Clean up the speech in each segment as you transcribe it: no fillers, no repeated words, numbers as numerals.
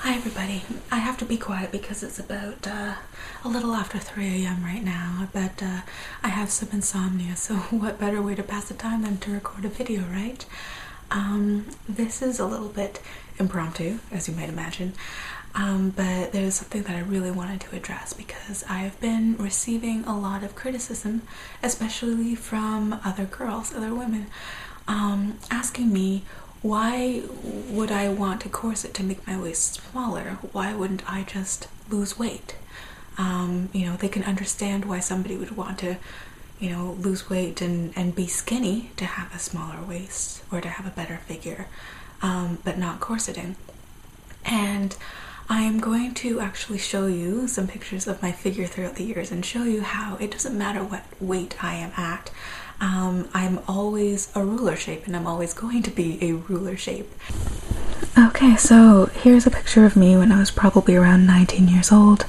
Hi everybody. I have to be quiet because it's about a little after 3 a.m. right now, but I have some insomnia, so what better way to pass the time than to record a video, right? This is a little bit impromptu, as you might imagine, but there's something that I really wanted to address because I have been receiving a lot of criticism, especially from other girls, other women, asking me, why would I want a corset to make my waist smaller? Why wouldn't I just lose weight? They can understand why somebody would want to, lose weight and be skinny to have a smaller waist or to have a better figure, but not corseting. And I'm going to actually show you some pictures of my figure throughout the years and show you how it doesn't matter what weight I am at. I'm always a ruler shape, and I'm always going to be a ruler shape. Okay, so here's a picture of me when I was probably around 19 years old.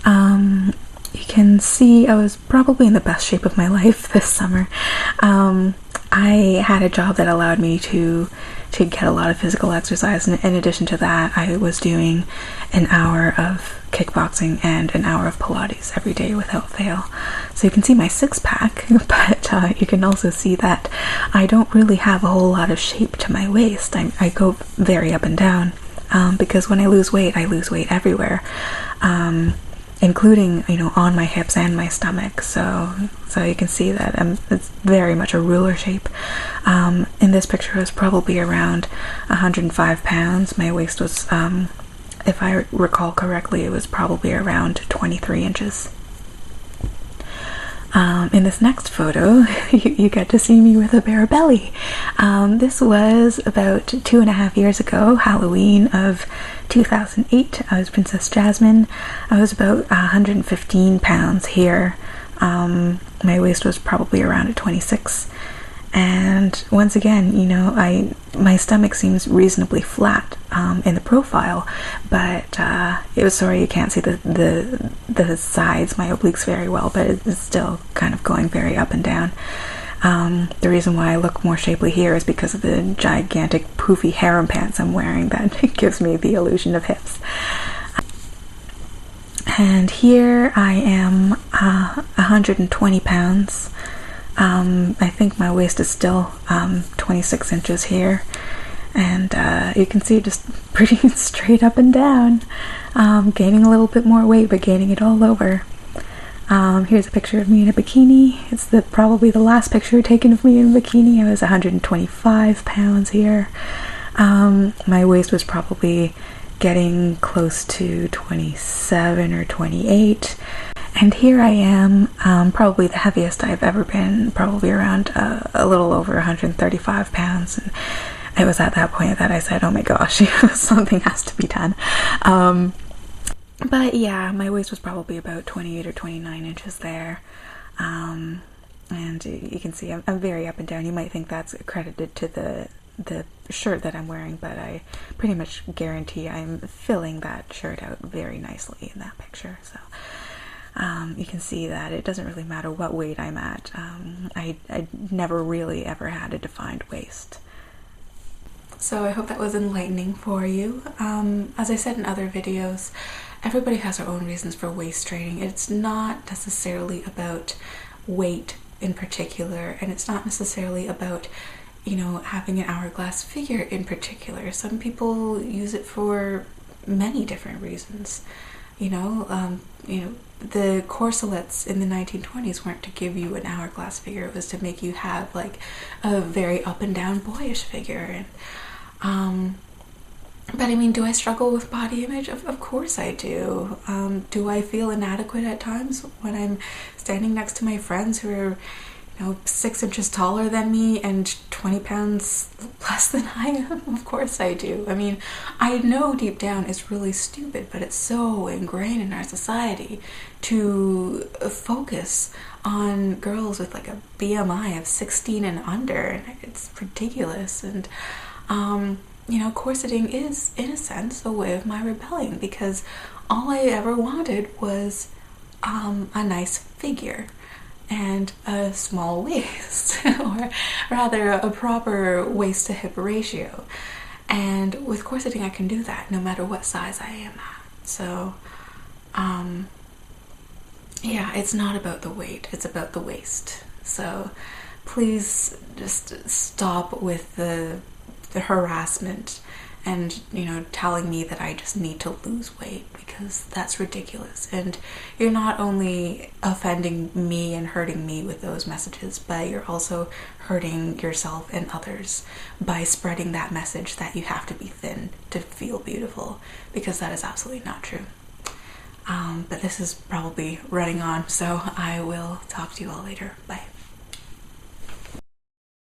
You can see I was probably in the best shape of my life this summer. I had a job that allowed me to get a lot of physical exercise, and in addition to that, I was doing an hour of kickboxing and an hour of Pilates every day without fail. So you can see my six-pack, but you can also see that I don't really have a whole lot of shape to my waist. I go very up and down, because when I lose weight everywhere, including, on my hips and my stomach. So you can see that it's very much a ruler shape. In this picture, I was probably around 105 pounds. My waist was, if I recall correctly, it was probably around 23 inches. In this next photo, you get to see me with a bare belly. This was about 2.5 years ago, Halloween of 2008. I was Princess Jasmine. I was about 115 pounds here. My waist was probably around 26. And once again, my stomach seems reasonably flat in the profile, but it was, sorry, you can't see the sides, my obliques, very well, but it's still kind of going very up and down. The reason why I look more shapely here is because of the gigantic poofy harem pants I'm wearing that gives me the illusion of hips. And here I am 120 pounds. I think my waist is still 26 inches here, and you can see just pretty straight up and down, gaining a little bit more weight but gaining it all over. Here's a picture of me in a bikini. It's probably the last picture taken of me in a bikini. I was 125 pounds here. My waist was probably getting close to 27 or 28. And here I am, probably the heaviest I've ever been, probably around a little over 135 pounds. And it was at that point that I said, oh my gosh, something has to be done. But yeah, my waist was probably about 28 or 29 inches there. And you can see I'm very up and down. You might think that's credited to the shirt that I'm wearing, but I pretty much guarantee I'm filling that shirt out very nicely in that picture. So you can see that it doesn't really matter what weight I'm at. I never really ever had a defined waist. So I hope that was enlightening for you. As I said in other videos, everybody has their own reasons for waist training. It's not necessarily about weight in particular, and it's not necessarily about having an hourglass figure in particular. Some people use it for many different reasons. The corsets in the 1920s weren't to give you an hourglass figure. It was to make you have like a very up and down boyish figure. And but I mean, do I struggle with body image? Of course I do. Do I feel inadequate at times when I'm standing next to my friends who are 6 inches taller than me and 20 pounds less than I am? Of course I do. I mean, I know deep down it's really stupid, but it's so ingrained in our society to focus on girls with like a BMI of 16 and under, and it's ridiculous. And corseting is, in a sense, a way of my rebelling, because all I ever wanted was a nice figure and a small waist, or rather a proper waist to hip ratio. And with corseting I can do that no matter what size I am at. So yeah, it's not about the weight, it's about the waist. So please just stop with the harassment and, you know, telling me that I just need to lose weight, because that's ridiculous. And you're not only offending me and hurting me with those messages, but you're also hurting yourself and others by spreading that message that you have to be thin to feel beautiful, because that is absolutely not true. But this is probably running on, so I will talk to you all later. Bye.